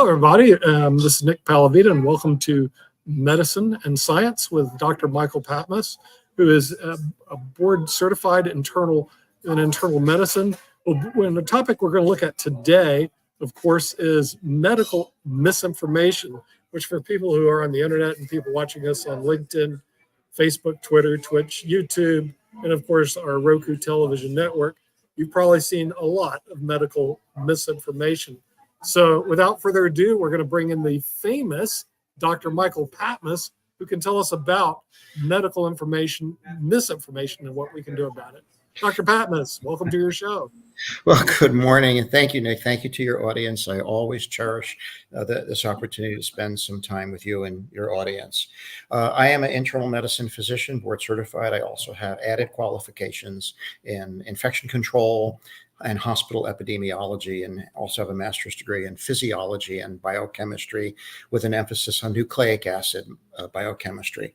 Hello, everybody. This is Nick Palavita, and welcome to Medicine and Science with Dr. Michael Patmos, who is a board-certified in internal medicine. Well, the topic we're going to look at today, of course, is medical misinformation, which for people who are on the internet and people watching us on LinkedIn, Facebook, Twitter, Twitch, YouTube, and of course our Roku television network, you've probably seen a lot of medical misinformation. So without further ado, we're going to bring in the famous Dr. Michael Patmos, who can tell us about medical misinformation, and what we can do about it. Dr. Patmos, welcome to your show. Well, good morning, and thank you, Nick. Thank you to your audience. I always cherish this opportunity to spend some time with you and your audience. I am an internal medicine physician, board certified. I also have added qualifications in infection control and hospital epidemiology, and also have a master's degree in physiology and biochemistry with an emphasis on nucleic acid biochemistry.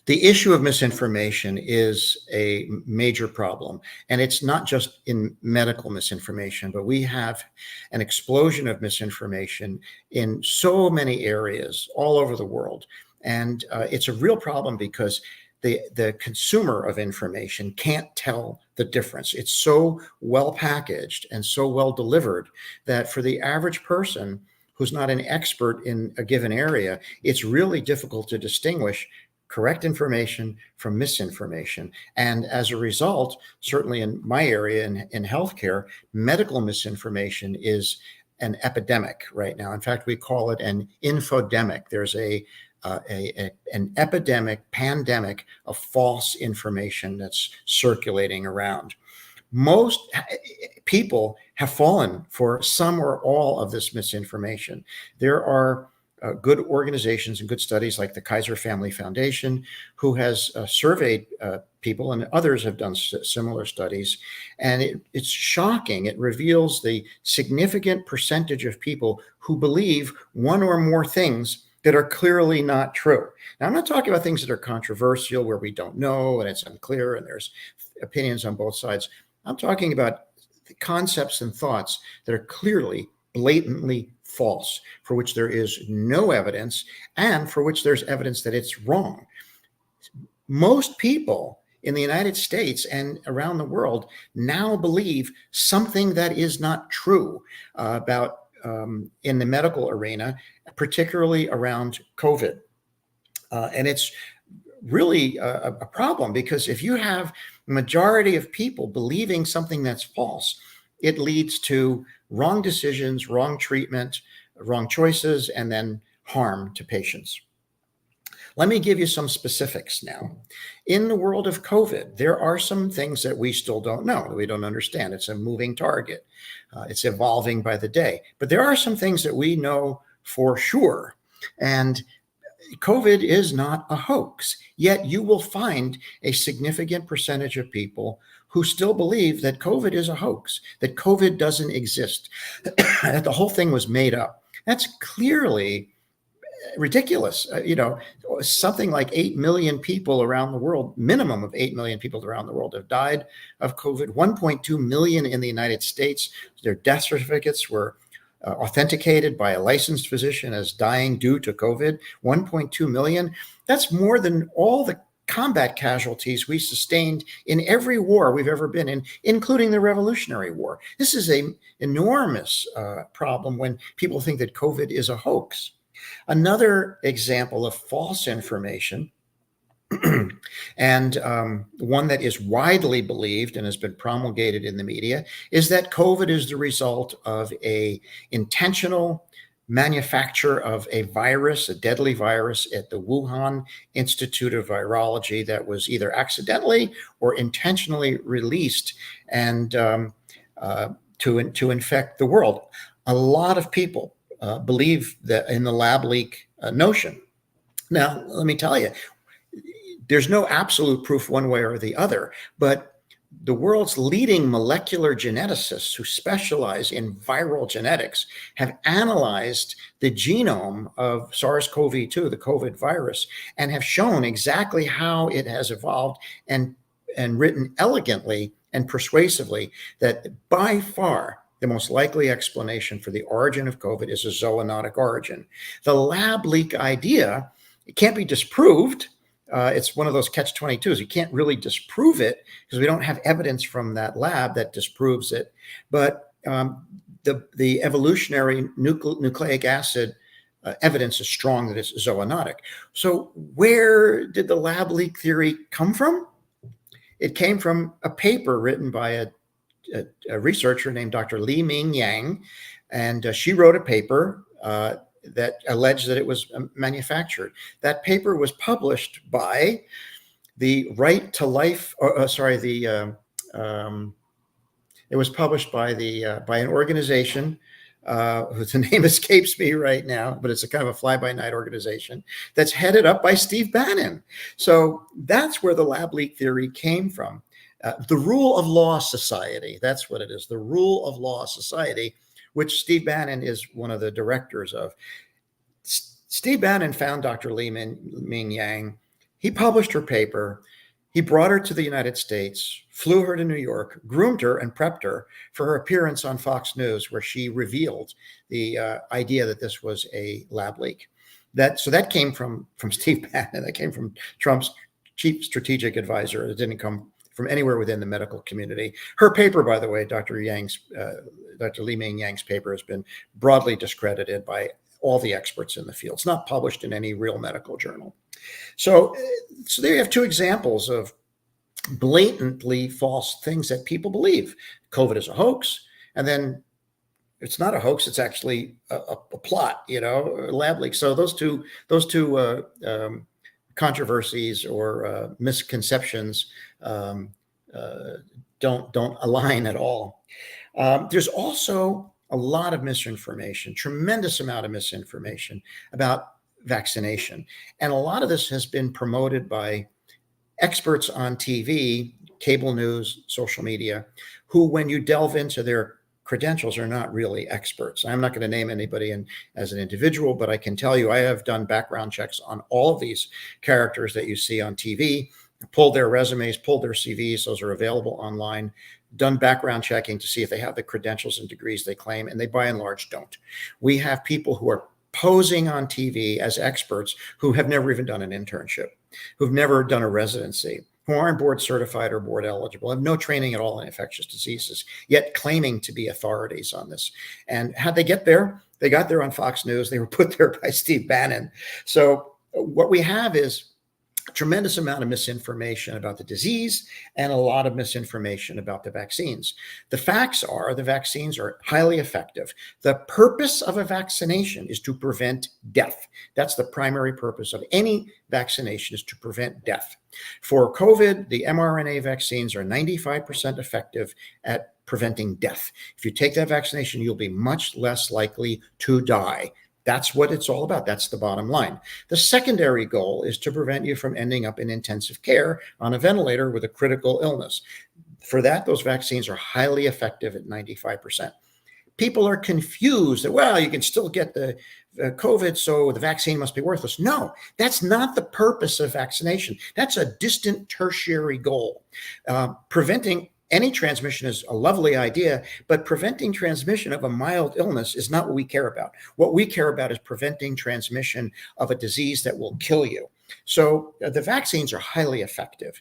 The issue of misinformation is a major problem, and it's not just in medical misinformation, but we have an explosion of misinformation in so many areas all over the world. And it's a real problem because the consumer of information can't tell the difference. It's so well packaged and so well delivered that for the average person who's not an expert in a given area, it's really difficult to distinguish correct information from misinformation. And as a result, certainly in my area in healthcare, medical misinformation is an epidemic right now. In fact, we call it an infodemic. There's an epidemic, pandemic of false information that's circulating around. Most people have fallen for some or all of this misinformation. There are good organizations and good studies like the Kaiser Family Foundation, who has surveyed people, and others have done similar studies. And it's shocking. It reveals the significant percentage of people who believe one or more things that are clearly not true. Now, I'm not talking about things that are controversial, where we don't know and it's unclear and there's opinions on both sides. I'm talking about the concepts and thoughts that are clearly, blatantly false, for which there is no evidence, and for which there's evidence that it's wrong. Most people in the United States and around the world now believe something that is not true about in the medical arena, particularly around COVID. And it's really a problem, because if you have a majority of people believing something that's false, it leads to wrong decisions, wrong treatment, wrong choices, and then harm to patients. Let me give you some specifics now. In the world of COVID, there are some things that we still don't know, that we don't understand. It's a moving target. It's evolving by the day. But there are some things that we know for sure. And COVID is not a hoax. Yet you will find a significant percentage of people who still believe that COVID is a hoax, that COVID doesn't exist, that the whole thing was made up. That's clearly ridiculous. Something like 8 million people around the world, minimum of 8 million people around the world have died of COVID. 1.2 million in the United States. Their death certificates were authenticated by a licensed physician as dying due to COVID. 1.2 million. That's more than all the combat casualties we sustained in every war we've ever been in, including the Revolutionary War. This is an enormous problem when people think that COVID is a hoax. Another example of false information, and one that is widely believed and has been promulgated in the media, is that COVID is the result of an intentional manufacture of a virus, a deadly virus, at the Wuhan Institute of Virology that was either accidentally or intentionally released and to infect the world. A lot of people believe that in the lab leak notion. Now, let me tell you, there's no absolute proof one way or the other, but the world's leading molecular geneticists who specialize in viral genetics have analyzed the genome of SARS-CoV-2, the COVID virus, and have shown exactly how it has evolved and written elegantly and persuasively that by far the most likely explanation for the origin of COVID is a zoonotic origin. The lab leak idea, it can't be disproved. It's one of those catch-22s. You can't really disprove it because we don't have evidence from that lab that disproves it. But the evolutionary nucleic acid evidence is strong that it's zoonotic. So where did the lab leak theory come from? It came from a paper written by a researcher named Dr. Li-Ming Yang, and she wrote a paper that alleged that it was manufactured. That paper was published by the Right to Life, it was published by an organization whose name escapes me right now, but it's a kind of a fly-by-night organization that's headed up by Steve Bannon. So that's where the lab leak theory came from. The Rule of Law Society, that's what it is, the Rule of Law Society, which Steve Bannon is one of the directors of. Steve Bannon found Dr. Li-Ming Yang. He published her paper. He brought her to the United States, flew her to New York, groomed her and prepped her for her appearance on Fox News, where she revealed the idea that this was a lab leak. So that came from Steve Bannon. That came from Trump's chief strategic advisor. It didn't come from anywhere within the medical community. Her paper, by the way, Dr. Li-Ming Yang's paper, has been broadly discredited by all the experts in the field. It's not published in any real medical journal. So there you have two examples of blatantly false things that people believe. COVID is a hoax, and then it's not a hoax. It's actually a plot, a lab leak. So those two controversies or misconceptions don't align at all. There's also a lot of misinformation, tremendous amount of misinformation about vaccination. And a lot of this has been promoted by experts on TV, cable news, social media, who, when you delve into their credentials, are not really experts. I'm not going to name anybody as an individual, but I can tell you I have done background checks on all of these characters that you see on TV, pulled their resumes, pulled their CVs. Those are available online, done background checking to see if they have the credentials and degrees they claim, and they by and large don't. We have people who are posing on TV as experts who have never even done an internship, who've never done a residency, who aren't board certified or board eligible, have no training at all in infectious diseases, yet claiming to be authorities on this. And how'd they get there? They got there on Fox News. They were put there by Steve Bannon. So what we have is a tremendous amount of misinformation about the disease and a lot of misinformation about the vaccines. The facts are the vaccines are highly effective. The purpose of a vaccination is to prevent death. That's the primary purpose of any vaccination, is to prevent death. For COVID, the mRNA vaccines are 95% effective at preventing death. If you take that vaccination, you'll be much less likely to die. That's what it's all about. That's the bottom line. The secondary goal is to prevent you from ending up in intensive care on a ventilator with a critical illness. For that, those vaccines are highly effective at 95%. People are confused that, well, you can still get the COVID, so the vaccine must be worthless. No, that's not the purpose of vaccination. That's a distant tertiary goal. Preventing any transmission is a lovely idea, but preventing transmission of a mild illness is not what we care about. What we care about is preventing transmission of a disease that will kill you. So the vaccines are highly effective.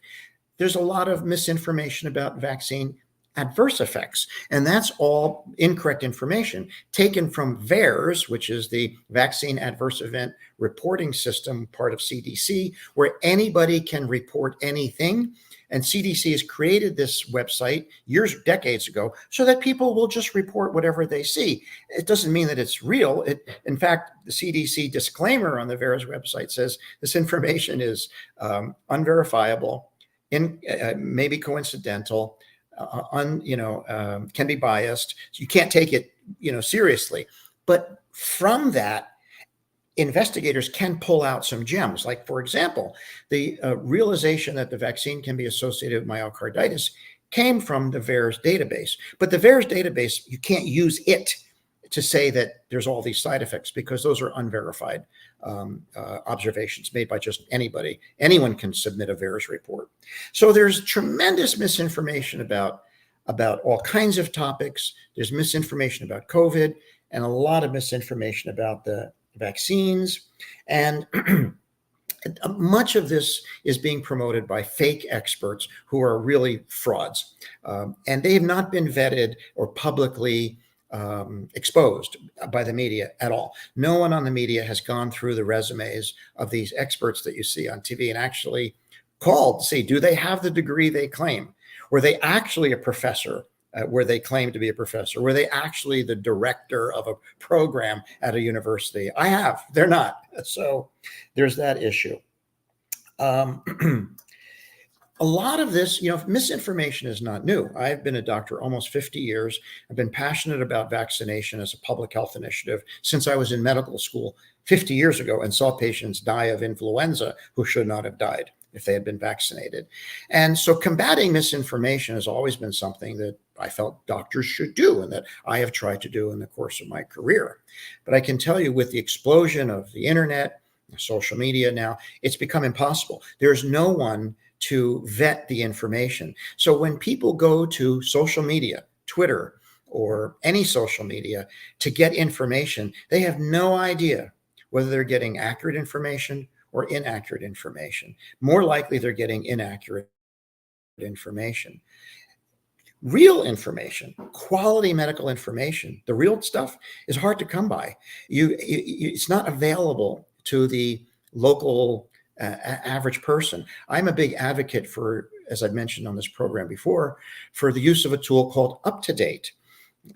There's a lot of misinformation about vaccine adverse effects, and that's all incorrect information taken from VAERS, which is the Vaccine Adverse Event Reporting System, part of CDC, where anybody can report anything. And CDC has created this website decades ago, so that people will just report whatever they see. It doesn't mean that it's real. In fact, the CDC disclaimer on the VAERS website says this information is unverifiable, maybe coincidental, can be biased. So you can't take it, seriously. But from that, investigators can pull out some gems. Like, for example, the realization that the vaccine can be associated with myocarditis came from the VAERS database. But the VAERS database, you can't use it to say that there's all these side effects, because those are unverified observations made by just anybody. Anyone can submit a VAERS report. So there's tremendous misinformation about about all kinds of topics. There's misinformation about COVID and a lot of misinformation about the vaccines. And much of this is being promoted by fake experts who are really frauds. And they have not been vetted or publicly exposed by the media at all. No one on the media has gone through the resumes of these experts that you see on TV and actually called to see, do they have the degree they claim? Were they actually a professor where they claim to be a professor? Were they actually the director of a program at a university? I have. They're not. So there's that issue. A lot of this, misinformation is not new. I've been a doctor almost 50 years. I've been passionate about vaccination as a public health initiative since I was in medical school 50 years ago and saw patients die of influenza who should not have died if they had been vaccinated. And so combating misinformation has always been something that I felt doctors should do and that I have tried to do in the course of my career. But I can tell you, with the explosion of the internet, social media now, it's become impossible. There's no one to vet the information. So when people go to social media, Twitter, or any social media to get information, they have no idea whether they're getting accurate information or inaccurate information. More likely, they're getting inaccurate information. Real information, quality medical information, the real stuff is hard to come by. It's not available to the local average person. I'm a big advocate for, as I've mentioned on this program before, for the use of a tool called UpToDate.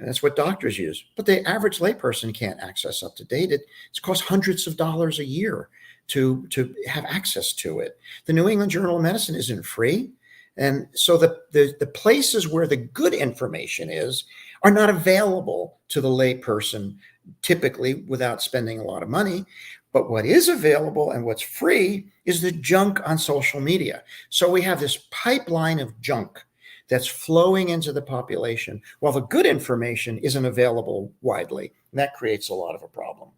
That's what doctors use, but the average layperson can't access UpToDate. It costs hundreds of dollars a year to have access to it. The New England Journal of Medicine isn't free. And so the places where the good information is are not available to the layperson, typically without spending a lot of money. But what is available and what's free is the junk on social media. So we have this pipeline of junk that's flowing into the population while the good information isn't available widely. And that creates a lot of a problem.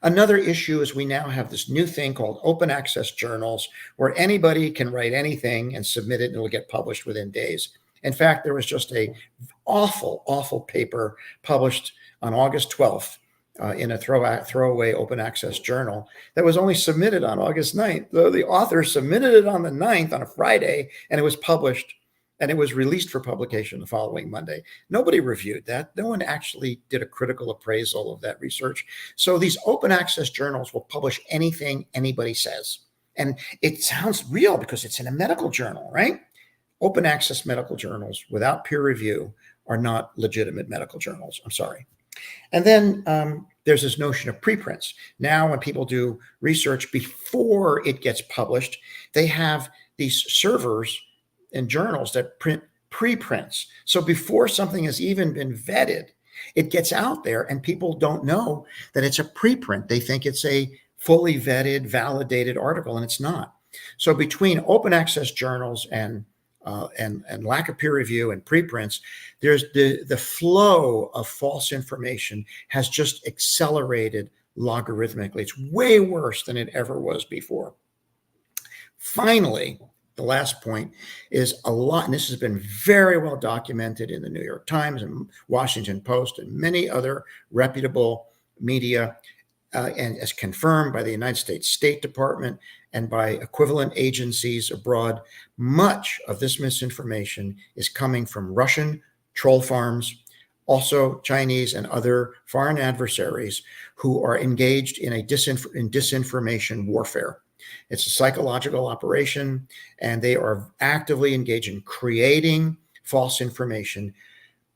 Another issue is we now have this new thing called open access journals where anybody can write anything and submit it and it'll get published within days. In fact, there was just a awful paper published on August 12th in a throwaway open access journal that was only submitted on August 9th. The author submitted it on the 9th on a Friday, and it was published and it was released for publication the following Monday. Nobody reviewed that. No one actually did a critical appraisal of that research. So these open access journals will publish anything anybody says. And it sounds real because it's in a medical journal, right? Open access medical journals without peer review are not legitimate medical journals. I'm sorry. And then there's this notion of preprints. Now, when people do research before it gets published, they have these servers and journals that print preprints. So before something has even been vetted, it gets out there and people don't know that it's a preprint. They think it's a fully vetted, validated article, and it's not. So between open access journals and lack of peer review and preprints, there's the flow of false information has just accelerated logarithmically. It's way worse than it ever was before. Finally, the last point is and this has been very well documented in the New York Times and Washington Post and many other reputable media, and as confirmed by the United States State Department and by equivalent agencies abroad, much of this misinformation is coming from Russian troll farms, also Chinese and other foreign adversaries who are engaged in disinformation warfare. It's a psychological operation, and they are actively engaged in creating false information,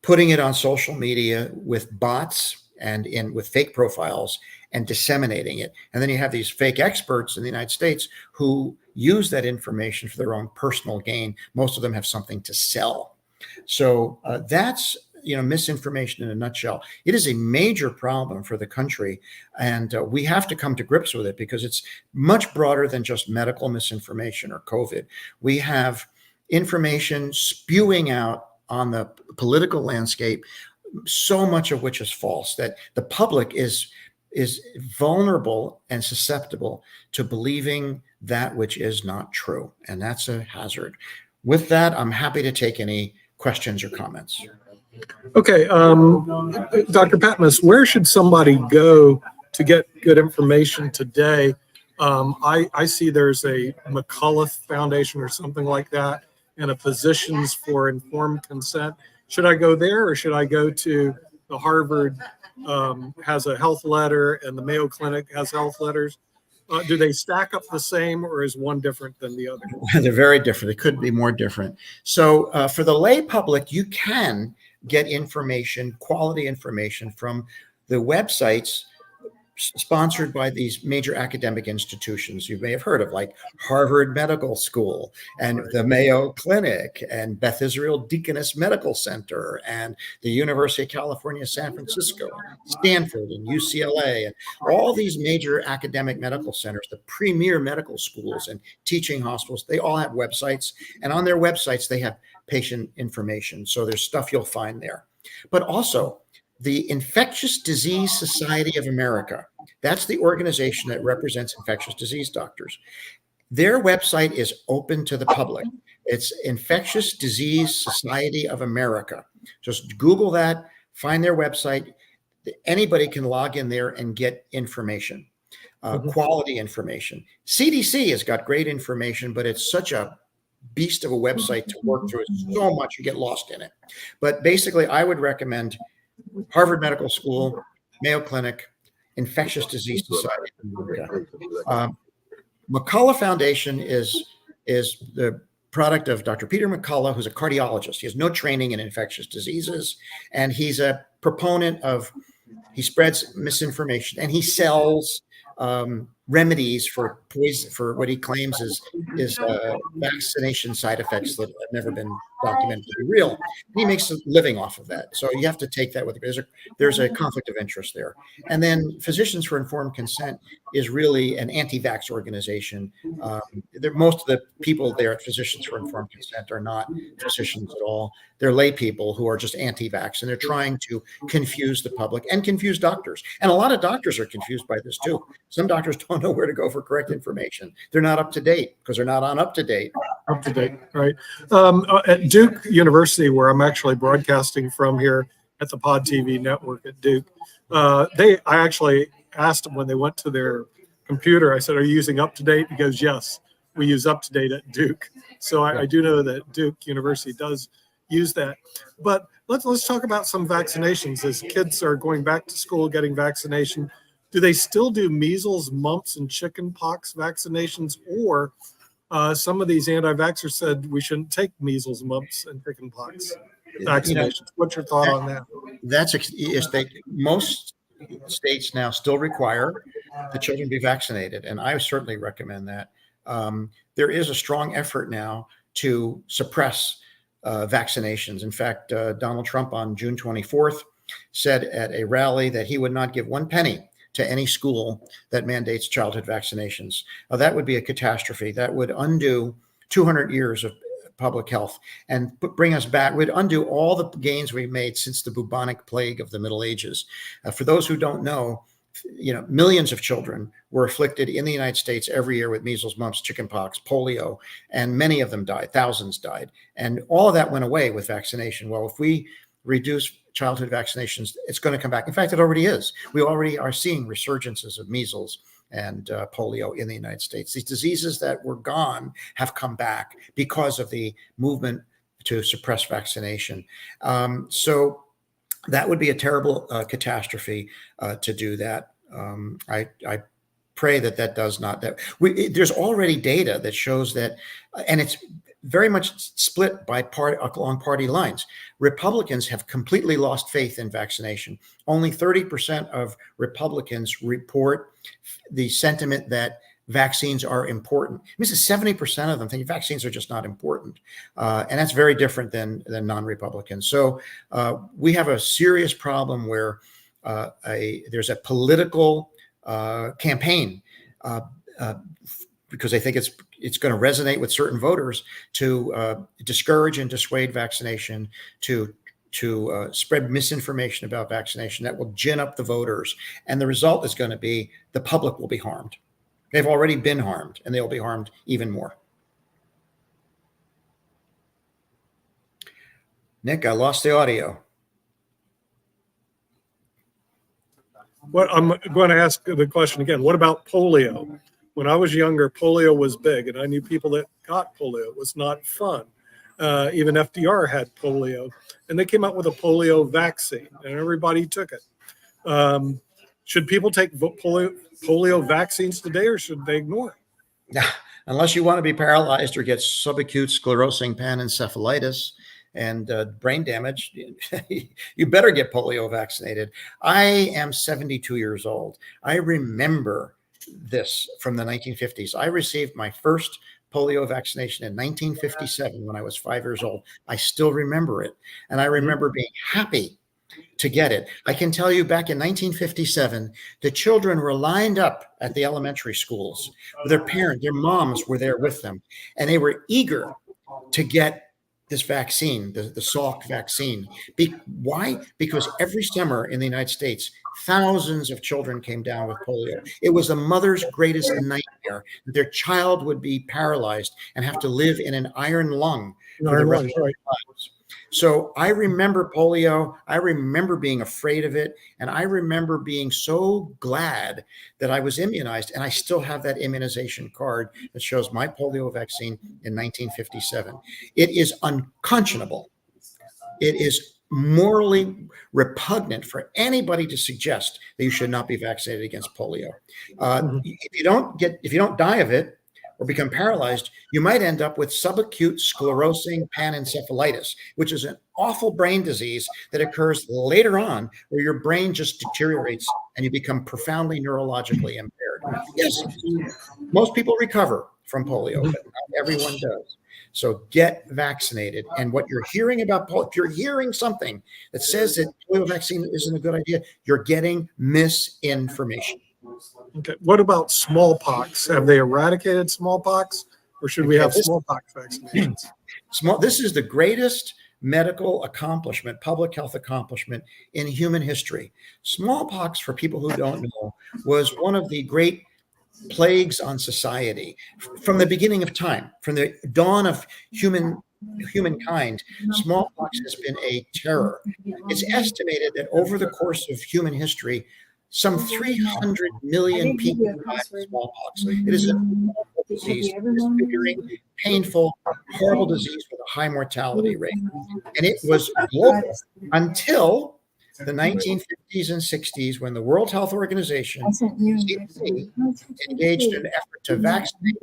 putting it on social media with bots and with fake profiles and disseminating it. And then you have these fake experts in the United States who use that information for their own personal gain. Most of them have something to sell. So that's misinformation in a nutshell. It is a major problem for the country, and we have to come to grips with it because it's much broader than just medical misinformation or COVID. We have information spewing out on the political landscape, so much of which is false, that the public is vulnerable and susceptible to believing that which is not true. And that's a hazard. With that, I'm happy to take any questions or comments. Okay, Dr. Patmos, where should somebody go to get good information today? I see there's a McCullough Foundation or something like that, and a Physicians for Informed Consent. Should I go there, or should I go to the Harvard has a health letter, and the Mayo Clinic has health letters? Do they stack up the same, or is one different than the other? They're very different. It could be more different. So for the lay public, you can get information, quality information from the websites sponsored by these major academic institutions you may have heard of, like Harvard Medical School and the Mayo Clinic and Beth Israel Deaconess Medical Center and the University of California, San Francisco, Stanford and UCLA, and all these major academic medical centers, the premier medical schools and teaching hospitals, they all have websites, and on their websites, they have patient information. So there's stuff you'll find there. But also, the Infectious Disease Society of America, that's the organization that represents infectious disease doctors. Their website is open to the public. It's Infectious Disease Society of America. Just Google that, find their website. Anybody can log in there and get information, quality information. CDC has got great information, but it's such a beast of a website to work through. It's so much, you get lost in it. But basically, I would recommend Harvard Medical School, Mayo Clinic, Infectious Disease Society of America. McCullough Foundation is the product of Dr. Peter McCullough, who's a cardiologist. He has no training in infectious diseases, and he's a proponent of, he spreads misinformation, and he sells remedies for poison, for what he claims is vaccination side effects that have never been documented to be real. And he makes a living off of that. So you have to take that with you. There's a conflict of interest there. And then Physicians for Informed Consent is really an anti-vax organization. Most of the people there at Physicians for Informed Consent are not physicians at all. They're lay people who are just anti-vax, and they're trying to confuse the public and confuse doctors. And a lot of doctors are confused by this too. Some doctors don't know where to go for correct information. They're not up to date because they're not on up to date. Up to date, right? At Duke University, where I'm actually broadcasting from here at the Pod TV network at Duke, I actually asked them when they went to their computer, I said, "Are you using up to date?" He goes, "Yes, we use up to date at Duke." So I do know that Duke University does use that. But let's talk about some vaccinations. As kids are going back to school, getting vaccination, do they still do measles, mumps, and chicken pox vaccinations, or some of these anti-vaxxers said we shouldn't take measles, mumps, and chicken pox vaccinations? What's your thought on that? Most states now still require the children be vaccinated, and I certainly recommend that. There is a strong effort now to suppress vaccinations. In fact, Donald Trump on June 24th said at a rally that he would not give one penny to any school that mandates childhood vaccinations. That would be a catastrophe. That would undo 200 years of public health and bring us back, would undo all the gains we've made since the bubonic plague of the Middle Ages. For those who don't know, millions of children were afflicted in the United States every year with measles, mumps, chickenpox, polio, and many of them died. Thousands died. And all of that went away with vaccination. Well, if we reduce childhood vaccinations, it's going to come back. In fact, it already is. We already are seeing resurgences of measles and polio in the United States. These diseases that were gone have come back because of the movement to suppress vaccination. So that would be a terrible catastrophe to do that. I pray that does not. There's already data that shows that, and it's very much split along party lines. Republicans have completely lost faith in vaccination. Only 30% of Republicans report the sentiment that vaccines are important. This is 70% of them think vaccines are just not important. And that's very different than non-Republicans. So we have a serious problem where there's a political campaign because they think it's going to resonate with certain voters to discourage and dissuade vaccination, to spread misinformation about vaccination that will gin up the voters. And the result is going to be the public will be harmed. They've already been harmed, and they'll be harmed even more. Nick, I lost the audio. What I'm going to ask the question again. What about polio? When I was younger, polio was big, and I knew people that got polio. It was not fun. Even FDR had polio, and they came out with a polio vaccine, and everybody took it. Should people take polio vaccines today, or should they ignore it? Unless you want to be paralyzed or get subacute sclerosing panencephalitis and brain damage, you better get polio vaccinated. I am 72 years old. I remember this from the 1950s. I received my first polio vaccination in 1957 when I was 5 years old. I still remember it. And I remember being happy to get it. I can tell you back in 1957, the children were lined up at the elementary schools. Their parents, their moms were there with them, and they were eager to get this vaccine, the Salk vaccine. Why? Because every summer in the United States, thousands of children came down with polio. It was a mother's greatest nightmare that their child would be paralyzed and have to live in an iron lung for the rest of their lives. So I remember polio. I remember being afraid of it. And I remember being so glad that I was immunized. And I still have that immunization card that shows my polio vaccine in 1957. It is unconscionable. It is morally repugnant for anybody to suggest that you should not be vaccinated against polio. If you don't die of it, or become paralyzed, you might end up with subacute sclerosing panencephalitis, which is an awful brain disease that occurs later on where your brain just deteriorates and you become profoundly neurologically impaired. Yes, most people recover from polio, but not everyone does. So get vaccinated. And what you're hearing about polio, if you're hearing something that says that polio vaccine isn't a good idea, you're getting misinformation. Okay. What about smallpox? Have they eradicated smallpox, or should we have smallpox vaccinations? This is the greatest medical accomplishment, public health accomplishment in human history. Smallpox, for people who don't know, was one of the great plagues on society from the beginning of time, from the dawn of humankind. Smallpox has been a terror. It's estimated that over the course of human history, some 300 million people died of smallpox. It is an awful disease, disfiguring, painful, horrible disease with a high mortality rate. And it was global until the 1950s and 60s when the World Health Organization CDC, engaged in an effort to vaccinate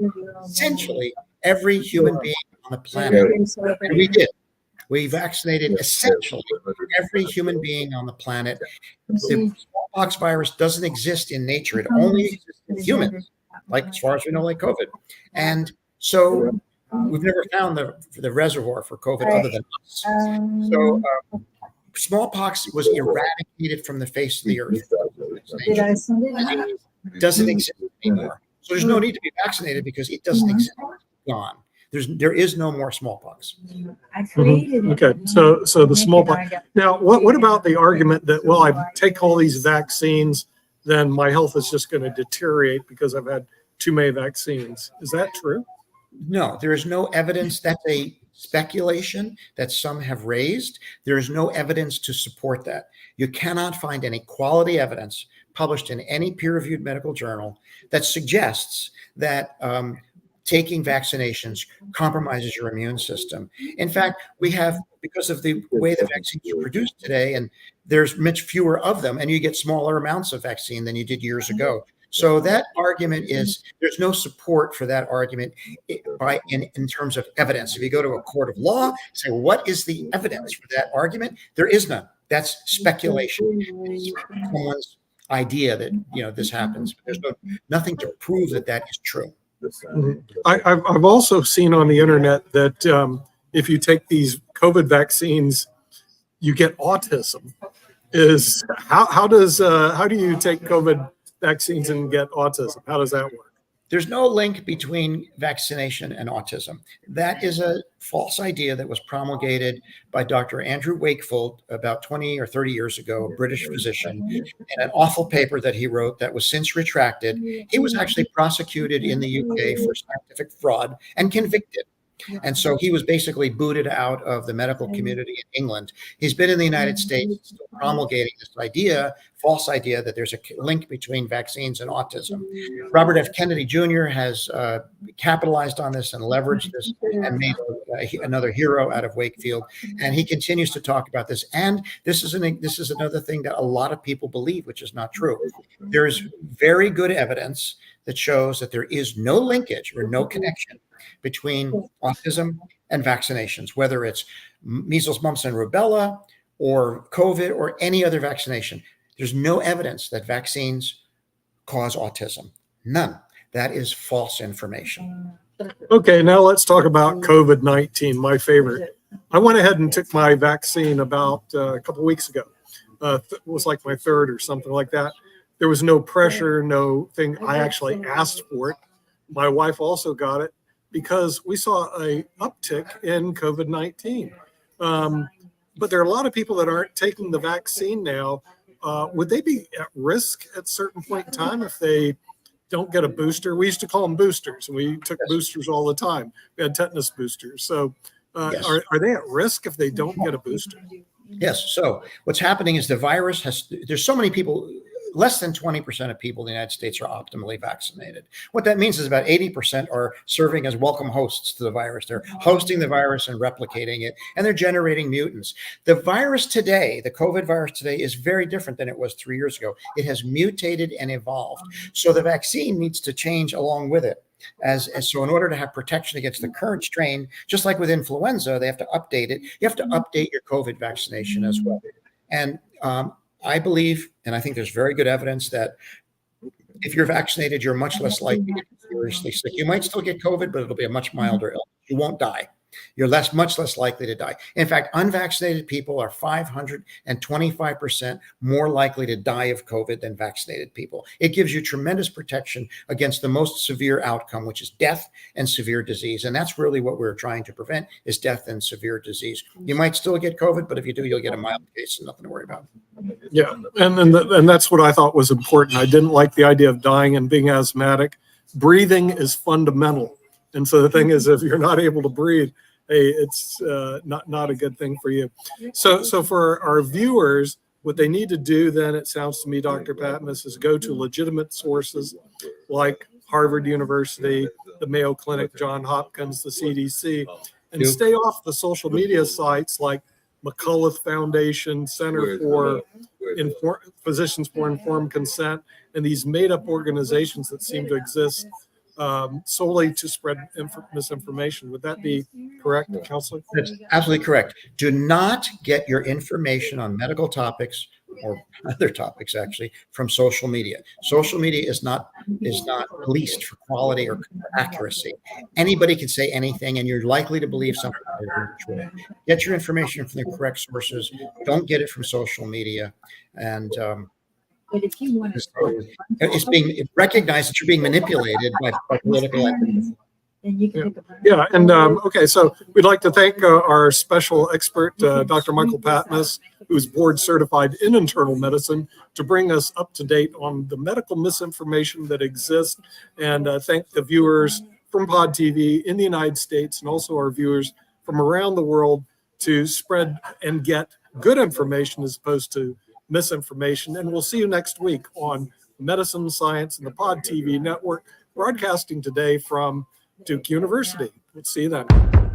essentially every human being on the planet. And we did. We vaccinated essentially every human being on the planet. The smallpox virus doesn't exist in nature. It only exists in humans, like as far as we know, like COVID. And so we've never found the reservoir for COVID other than us. So smallpox was eradicated from the face of the earth. It doesn't exist anymore. So there's no need to be vaccinated because it doesn't exist. It's gone. There is no more smallpox. Okay, so the smallpox. Now, what about the argument that, well, I take all these vaccines, then my health is just going to deteriorate because I've had too many vaccines? Is that true? No, there is no evidence. That's a speculation that some have raised. There is no evidence to support that. You cannot find any quality evidence published in any peer-reviewed medical journal that suggests that taking vaccinations compromises your immune system. In fact, we have, because of the way the vaccines are produced today, and there's much fewer of them, and you get smaller amounts of vaccine than you did years ago. So that argument is, there's no support for that argument in terms of evidence. If you go to a court of law, say, well, what is the evidence for that argument? There is none. That's speculation. It's someone's idea that this happens. But there's nothing to prove that is true. I've also seen on the internet that if you take these COVID vaccines, you get autism. How do you take COVID vaccines and get autism? How does that work? There's no link between vaccination and autism. That is a false idea that was promulgated by Dr. Andrew Wakefield about 20 or 30 years ago, a British physician, in an awful paper that he wrote that was since retracted. He was actually prosecuted in the UK for scientific fraud and convicted. And so he was basically booted out of the medical community in England. He's been in the United States still promulgating this idea, false idea, that there's a link between vaccines and autism. Robert F. Kennedy Jr. has capitalized on this and leveraged this and made another hero out of Wakefield. And he continues to talk about this. And this is another thing that a lot of people believe, which is not true. There is very good evidence that shows that there is no linkage or no connection between autism and vaccinations, whether it's measles, mumps, and rubella, or COVID, or any other vaccination. There's no evidence that vaccines cause autism. None. That is false information. Okay, now let's talk about COVID-19, my favorite. I went ahead and took my vaccine about a couple weeks ago. It was like my third or something like that. There was no pressure, no thing. I actually asked for it. My wife also got it because we saw a uptick in COVID-19. But there are a lot of people that aren't taking the vaccine now. Would they be at risk at a certain point in time if they don't get a booster? We used to call them boosters, and we took boosters all the time. We had tetanus boosters. So Yes. are they at risk if they don't get a booster? Yes. So what's happening is the virus there's so many people, less than 20% of people in the United States are optimally vaccinated. What that means is about 80% are serving as welcome hosts to the virus. They're hosting the virus and replicating it, and they're generating mutants. The virus today, the COVID virus today, is very different than it was 3 years ago. It has mutated and evolved. So the vaccine needs to change along with it. So in order to have protection against the current strain, just like with influenza, they have to update it. You have to update your COVID vaccination as well. And I believe, and I think there's very good evidence that if you're vaccinated, you're much less likely to get seriously sick. You might still get COVID, but it'll be a much milder illness. You won't die. You're much less likely to die. In fact, unvaccinated people are 525% more likely to die of COVID than vaccinated people. It gives you tremendous protection against the most severe outcome, which is death and severe disease. And that's really what we're trying to prevent, is death and severe disease. You might still get COVID, but if you do, you'll get a mild case and nothing to worry about. Yeah, and that's what I thought was important. I didn't like the idea of dying and being asthmatic. Breathing is fundamental. And so the thing is, if you're not able to breathe, hey, it's not a good thing for you. So for our viewers, what they need to do then, it sounds to me, Dr. Patmos, is go to legitimate sources like Harvard University, the Mayo Clinic, Johns Hopkins, the CDC, and stay off the social media sites like McCullough Foundation, Center for Physicians for Informed Consent, and these made-up organizations that seem to exist solely to spread misinformation. Would that be correct, Counselor? That's absolutely correct. Do not get your information on medical topics or other topics, actually, from social media. Social media is not policed for quality or accuracy. Anybody can say anything, and you're likely to believe something that isn't true. Get your information from the correct sources. Don't get it from social media. And But if you want to, it's being recognized that you're being manipulated by political activists. then you can pick up. Yeah, and okay, so we'd like to thank our special expert, Dr. Michael Patmos, who's board certified in internal medicine, to bring us up to date on the medical misinformation that exists, and thank the viewers from Pod TV in the United States and also our viewers from around the world to spread and get good information as opposed to misinformation. And we'll see you next week on Medicine, Science, and the Pod TV network, broadcasting today from Duke University. We'll see you then.